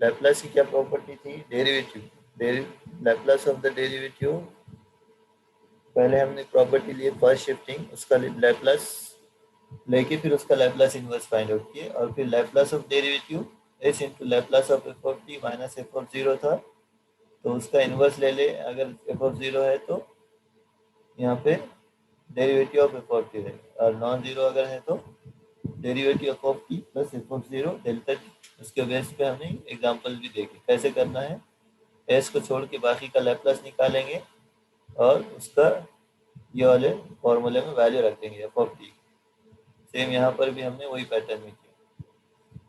Laplace की क्या property थी? Derivative, Laplace of the derivative. पहले हमने प्रॉपर्टी लिए फर्स्ट शिफ्टिंग, उसका लैप्लास लेके फिर उसका लैप्लास इनवर्स फाइंड आउट किए, और फिर Laplace of derivative S into Laplace of f of T minus F of zero था, तो उसका इनवर्स ले ले। अगर एफ ऑफ जीरो है तो यहाँ पे derivative of f of T रहेगा, और नॉन जीरो अगर है तो derivative F of T plus F of zero delta T. उसके बेस पे हमने एग्जांपल भी देखे कैसे करना है। एस को छोड़ के बाकी का लैप्लास निकालेंगे और उसका ये वाले फॉर्मूले में वैल्यू रख देंगे एफ ऑफ टी। सेम यहाँ पर भी हमने वही पैटर्न में किया।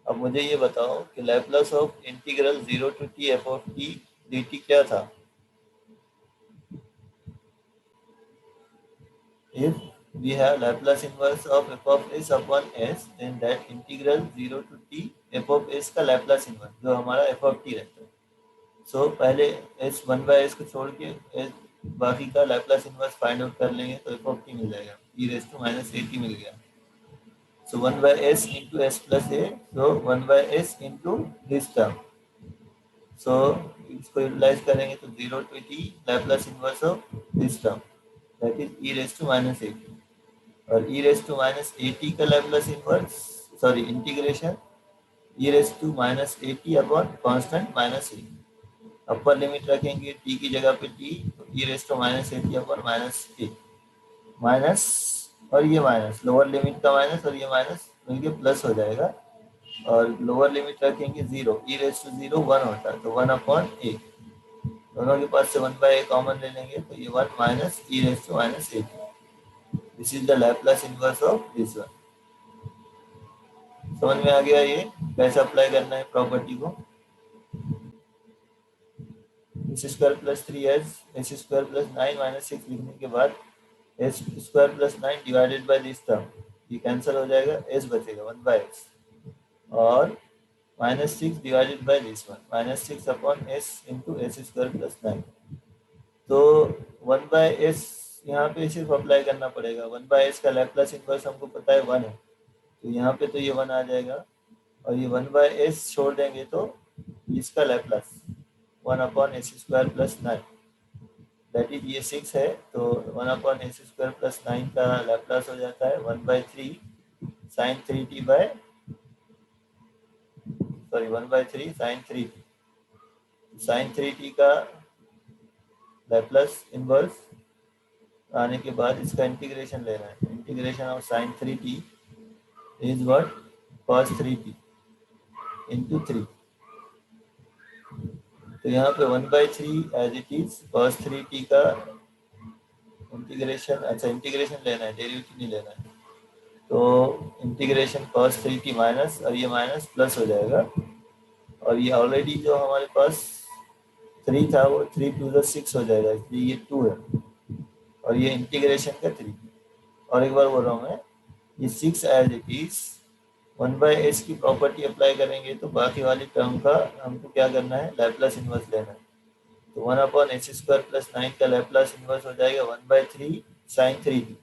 अब मुझे ये बताओ कि Laplace of integral 0 to t f of t d t क्या था? If we have Laplace inverse of f of s upon s, then that integral 0 to t f of s का Laplace inverse जो हमारा f of t रहता है। So पहले s 1/s को छोड़ के बाकी का Laplace inverse फाइंड आउट कर लेंगे तो f of t मिल जाएगा, e raised to minus at मिल गया। So 1/s into s plus a, so 1/s into this term। So इसको यूटिलाइज करेंगे तो 0 to t Laplace inverse of this term, that is e raised to minus at। और e raise to minus A T का Laplace inverse, sorry integration e raise to minus A T upon constant minus A. Upper limit रखेंगे t की जगह पे t, तो e raise to minus A T upon minus A, minus और ये minus, lower limit का minus और ये माइनस मिलके प्लस हो जाएगा। और लोअर लिमिट रखेंगे zero, e raise to zero one होता है, तो वन अपॉन ए। दोनों के पास से 1/a कॉमन ले लेंगे तो ये 1 minus e raise to minus A t. This is the Laplace inverse of this one. समझ में आ गया ये कैसे अप्लाई करना है प्रॉपर्टी को? S square plus three S square plus 9 minus 6 लिखने के बाद S square plus 9 divided by this term, ये कैंसिल हो जाएगा, एस बचेगा 1/x, और minus 6 divided by this one, minus 6 upon S into s square plus 9। तो 1/s यहाँ पे सिर्फ अप्लाई करना पड़ेगा। 1/s का लैप्लास इनवर्स हमको पता है 1 है, तो यहाँ पे तो ये 1 आ जाएगा, और ये 1/s छोड़ देंगे तो इसका Laplace 1 upon S square plus 9, that is ये 6 है, तो 1 अपॉन एस स्क्वायर प्लस 9 का लैप्लास हो जाता है 1/3 sine 3t by, sorry 1/3 sine 3t। Sine 3t का लैप्लास इनवर्स आने के बाद इसका इंटीग्रेशन लेना है। Integration of sine 3t is what? cos 3t into 3। तो यहाँ पे 1/3 as it is cos 3t का इंटीग्रेशन, अच्छा इंटीग्रेशन लेना है, डेरिवेटिव नहीं लेना है। तो इंटीग्रेशन cos 3t माइनस, और ये माइनस प्लस हो जाएगा, और ये ऑलरेडी जो हमारे पास 3 था वो 3 टू द 6 हो जाएगा, इसलिए ये 2 है, और ये इंटीग्रेशन का 3। और एक बार बोल रहा हूँ मैं, ये 6 एज इट इज 1/s की प्रॉपर्टी अप्लाई करेंगे तो बाकी वाली टर्म का हमको क्या करना है? लैप्लास इनवर्स लेना है। तो 1 अपॉन एस स्क्वायर प्लस 9 का लैप्लास इनवर्स हो जाएगा 1/3 साइन 3t।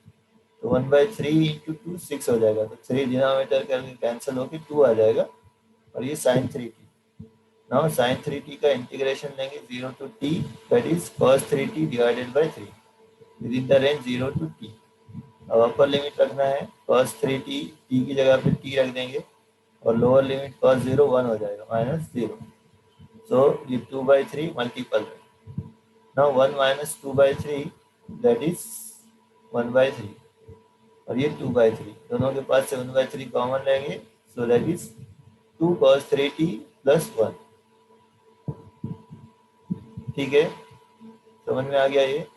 तो 1/3 इंटू 2 6 हो जाएगा, तो 3 डिनोमिनेटर करके कैंसिल होकर 2 आ जाएगा, और ये sign 3t। Now sine 3t का इंटीग्रेशन लेंगे 0 to t, that is cos 3t divided by 3 within the range 0 to t। अब अपर लिमिट रखना है cos 3t, t की जगह पे t रख देंगे, और लोअर लिमिट cos 0 1 हो जाएगा माइनस 0। सो ये 2/3 मल्टीपल है। नाउ 1 माइनस 2/3 दैट इज 1/3, और ये 2/3, दोनों के पास से 1/3 कॉमन लेंगे, so that is 2 cos 3t plus 1। ठीक है, समझ में आ गया ये?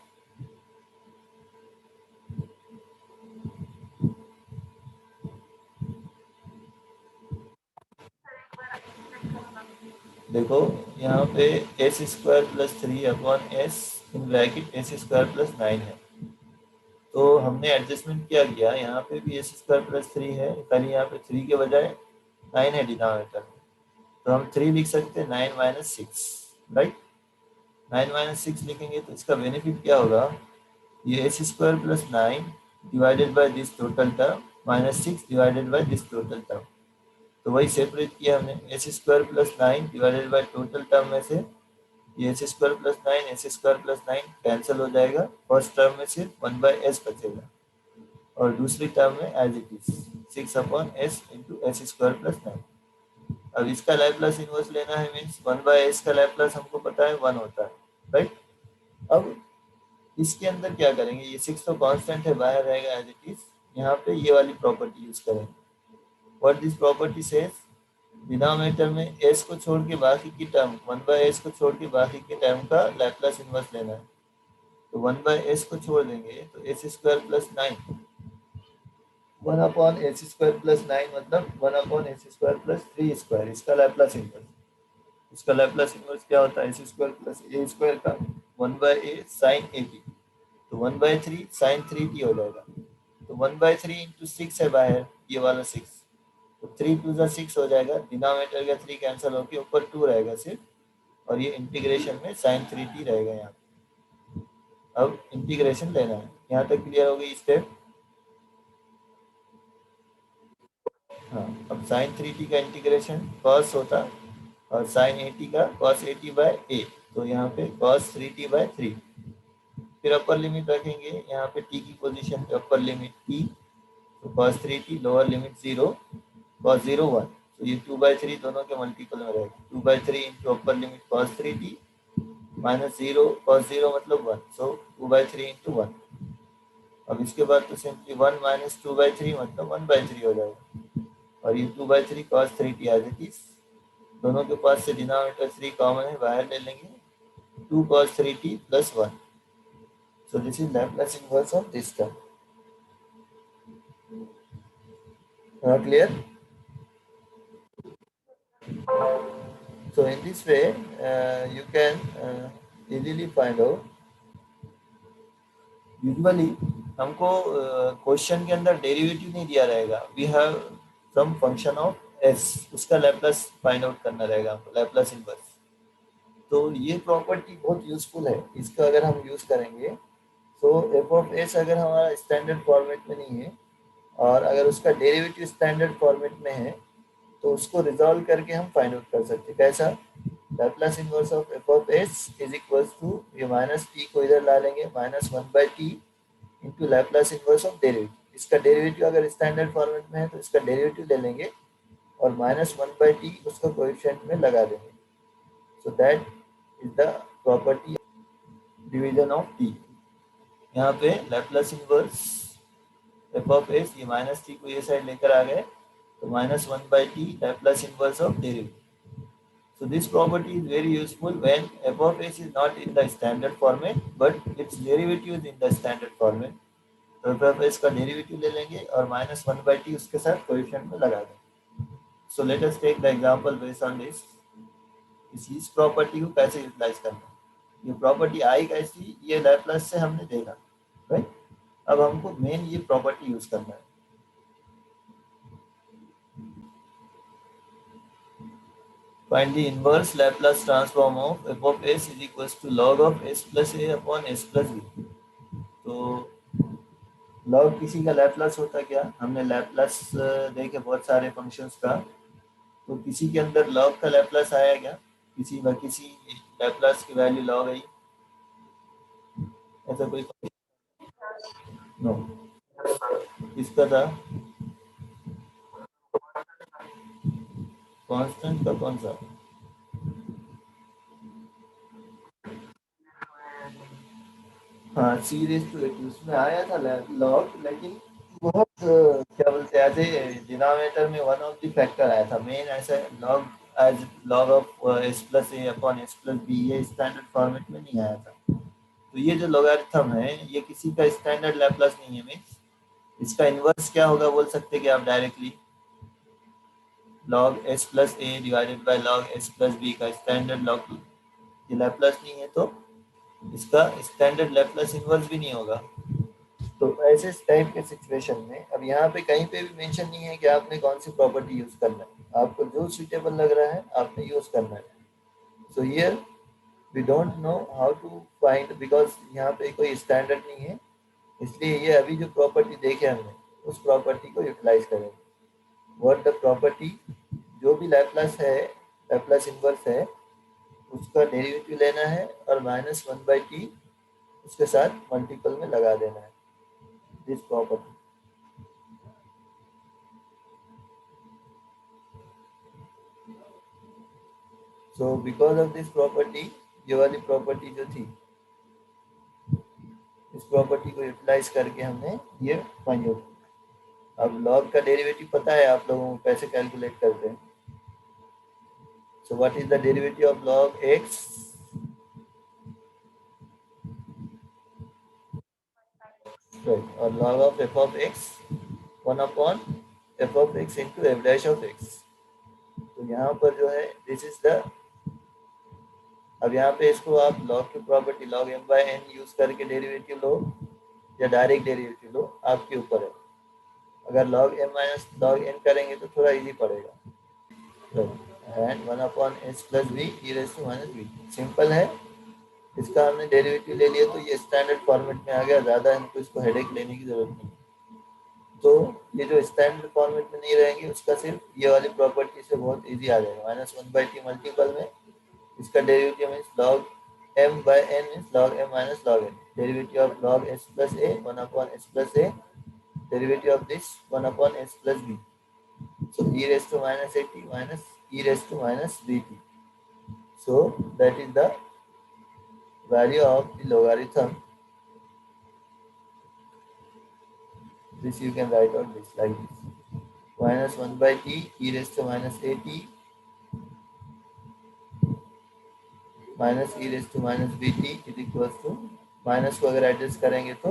देखो यहाँ पे S square plus 3 upon S in bracket S square plus 9 है, तो हमने एडजस्टमेंट क्या किया, यहाँ पे भी एस स्क्वायर प्लस 3 है, खाली यहाँ पे 3 के बजाय 9 है डिनोमिनेटर में, तो हम 3 लिख सकते हैं 9 माइनस 6, राइट। 9 माइनस 6 लिखेंगे तो इसका बेनिफिट क्या होगा? ये S square plus 9 divided by this total term minus 6 divided by this total term, तो वही सेपरेट किया हमने, S square plus 9 divided by total term में से ये S square plus 9 S square plus 9 cancel हो जाएगा, फर्स्ट टर्म में सिर्फ 1/s बचेगा और दूसरी टर्म में as it is 6/s into s square plus 9। अब इसका लैपलास इनवर्स लेना है, मीन्स 1/s का लैपलास हमको पता है 1 होता है, राइट। अब इसके अंदर क्या करेंगे, ये 6 तो कांस्टेंट है, बाहर रहेगा एज इट इज। यहाँ पे ये वाली प्रॉपर्टी यूज करेंगे। What this property says, denominator में s को छोड़ के बाकी की टर्म 1/s को छोड़ के बाकी के टर्म का लैपलास इनवर्स लेना है। तो 1/s को छोड़ देंगे तो S square plus 9, 1/s² plus 9 मतलब 1/s² प्लस 3 स्क्वायर, इसका लैपलास इनवर्स। इसका लैपलास इनवर्स क्या होता है, एस स्क्वायर प्लस ए स्क्वायर का 1/a साइन 80, तो 1/3 साइन 3t हो जाएगा। तो 1/3 इंटू 6 है बाहर, ये वाला 6, तो 3 2 6 हो जाएगा, डिनोमिनेटर का 3 कैंसिल होकर ऊपर 2 रहेगा सिर्फ, और ये इंटीग्रेशन में साइन 3t रहेगा यहाँ। अब इंटीग्रेशन लेना है, यहाँ तक क्लियर हो गई स्टेप। हाँ, अब साइन 3t का इंटीग्रेशन कॉस होता और साइन 80 का कॉस 80/a, तो यहाँ पे कॉस 3t/3। फिर अपर लिमिट रखेंगे, यहाँ पे t की पोजीशन पे अपर लिमिट t, तो cos 3t, lower limit 0, cos 0 1, तो ये 2/3 दोनों के मल्टीपल में रहेगा, 2/3 into upper limit cos 3t minus 0 cos 0 मतलब 1, सो 2/3 इंटू 1। अब इसके बाद तो सिंपली 1 माइनस 2/3 मतलब 1/3 हो जाएगा, और ये 2/3 cos 3t as it is. दोनों के पास से डिनोमिनेटर 3 कॉमन है, बाहर ले लेंगे, 2 cos 3t plus 1. So this is Laplace inverse of this term. Clear? So in this way, you can easily find out. Usually हमको क्वेश्चन के अंदर डेरिवेटिव नहीं दिया रहेगा, we have some function of s, उसका लैपलास फाइंड आउट करना रहेगा हमको, लैपलास इनवर्स। तो ये प्रॉपर्टी बहुत यूजफुल है, इसका अगर हम यूज करेंगे तो एफ ऑफ एस अगर हमारा स्टैंडर्ड फॉर्मेट में नहीं है और अगर उसका डेरिवेटिव स्टैंडर्ड फॉर्मेट में है तो उसको रिजॉल्व करके हम फाइंड आउट कर सकते हैं। कैसा, Laplace inverse of f of s is equals to, ये माइनस टी को इधर ला लेंगे, -1/t into Laplace inverse of derivative. इसका डेरिवेटिव अगर स्टैंडर्ड फॉर्मेट में है तो इसका डेरिवेटिव ले लेंगे और -1/t उसको कोएफिशिएंट में लगा देंगे। So that is the property division of T. यहाँ पे Laplace inverse F of S, ये माइनस टी को ये साइड लेकर आ गए तो -1/t Laplace inverse of derivative. So this property is very useful when f of s is not in the standard format but its derivative is in the standard format. तो f of s का derivative ले लेंगे और -1/t उसके साथ coefficient में लगा देंगे। So let us take the example based on this. इस प्रॉपर्टी को कैसे यूटिलाइज करना है, ये प्रॉपर्टी आई कैसी, ये लैप्लास से हमने देखा, राइट। अब हमको मेन ये प्रॉपर्टी यूज करना है। Find the inverse Laplace transform of f of s is equals to log of s plus a upon s plus b. तो log किसी का लैप्लास होता क्या, हमने लैप्लास देखे बहुत सारे फंक्शंस का, तो किसी के अंदर log का लैप्लास आया क्या, किसी लैप्लास की वैल्यू log आई, ऐसा कोई नो। किसका था, कांस्टेंट का कौन सा, हाँ C⁻80 उसमें आया था लॉग, लेकिन बहुत क्या बोलते हैं, ऐसे डिनोमिनेटर में वन ऑफ द फैक्टर आया था मेन, ऐसा log as log of s plus a upon s plus b, ये स्टैंडर्ड फॉर्मेट में नहीं आया था। तो ये जो लॉगरिथम है ये किसी का स्टैंडर्ड लैप्लास नहीं है, मीन्स इसका इनवर्स क्या होगा बोल सकते कि आप directly log s plus a divided by log s plus b का स्टैंडर्ड लॉग, ये लैप्लास नहीं है तो इसका स्टैंडर्ड लैप्लास इनवर्स भी नहीं होगा। तो ऐसे टाइप के सिचुएशन में अब यहाँ पे कहीं पे भी मेंशन नहीं है कि आपने कौन सी प्रॉपर्टी यूज करना है, आपको जो सुटेबल लग रहा है आपने यूज करना है। So here we don't know how to find, because यहाँ पे कोई स्टैंडर्ड नहीं है, इसलिए ये अभी जो प्रॉपर्टी देखे हमने उस प्रॉपर्टी को यूटिलाइज करेंगे। व्हाट द प्रॉपर्टी, जो भी लैप्लास है, लैप्लास इन्वर्स है, उसका डेरिवेटिव लेना है और -1/t उसके साथ मल्टीपल में लगा देना है, this property. So because of this property, ये वाली प्रॉपर्टी जो थी, इस प्रॉपर्टी को यूटिलाइज करके हमने ये फाइंड आउट किया। अब लॉग का डेरिवेटिव पता है आप लोगों को, कैसे कैलकुलेट करते हैं? So what is the derivative of log x? Right, और log of f of x 1 f of x into f dash of x. तो यहाँ पर जो है दिस इज द, अब यहाँ पे इसको आप लॉग की property log m by n use करके डेरिवेटिव लो या डायरेक्ट डेरिवेटिव लो, आपके ऊपर है। अगर log m minus log n करेंगे तो थोड़ा इजी पड़ेगा। And 1/s plus b e raise to minus b, simple है। इसका हमने डेरिवेटिव ले लिया तो ये स्टैंडर्ड फॉर्मेट में आ गया, ज़्यादा हमको इसको हेडेक लेने की जरूरत नहीं। तो ये जो स्टैंडर्ड फॉर्मेट में नहीं रहेंगे उसका सिर्फ ये वाली प्रॉपर्टी से बहुत इजी आ जाएगा। -1/t मल्टीपल में इसका derivative means log m by n means log m minus log n, derivative of log s plus a 1/s plus a, derivative of this 1/s plus b, so e raised to minus at minus e raised to minus bt, so that is the value of the logarithm. This you can write out this like this, -1/t e raised to minus at minus e raised to minus bt is equals to, minus को अगर adjust करेंगे तो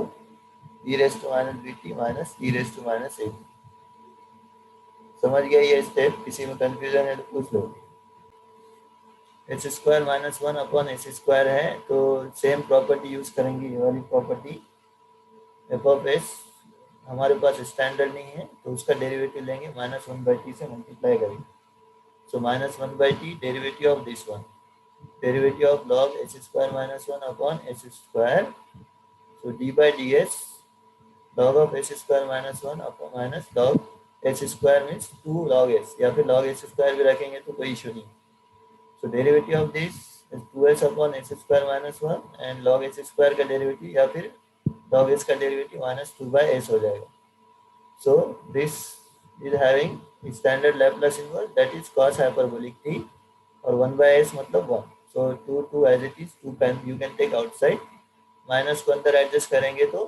e raised to minus bt minus e raised to minus at। समझ गया ये step? किसी में confusion है तो पूछ लो। एच स्क्वायर -1/s² है तो सेम प्रॉपर्टी यूज करेंगे, ये वाली प्रॉपर्टी। एफ ऑफ एस हमारे पास स्टैंडर्ड नहीं है तो उसका डेरिवेटिव लेंगे, -1/t से मल्टीप्लाई करेंगे। सो -1/t derivative of this one, derivative of log h² -1/s², so d by ds log of h² -1 log h² means 2 log s, या फिर log h² भी रखेंगे तो कोई इशू नहीं। So derivative of this is 2s/s² -1 and log h² का derivative या फिर log s का डेरिवेटिव -2/s हो जाएगा। So this is having standard Laplace inverse that is cos hyperbolic t, और 1/s मतलब 1। So 2 as it is, 2 can you can take outside, minus को अंदर एडजस्ट करेंगे तो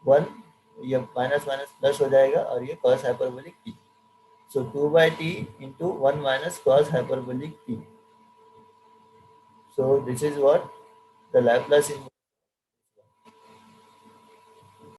1, ये माइनस माइनस प्लस हो जाएगा और ये cos hyperbolic t। So 2/t into 1 minus cos hyperbolic t। So this is what the Laplace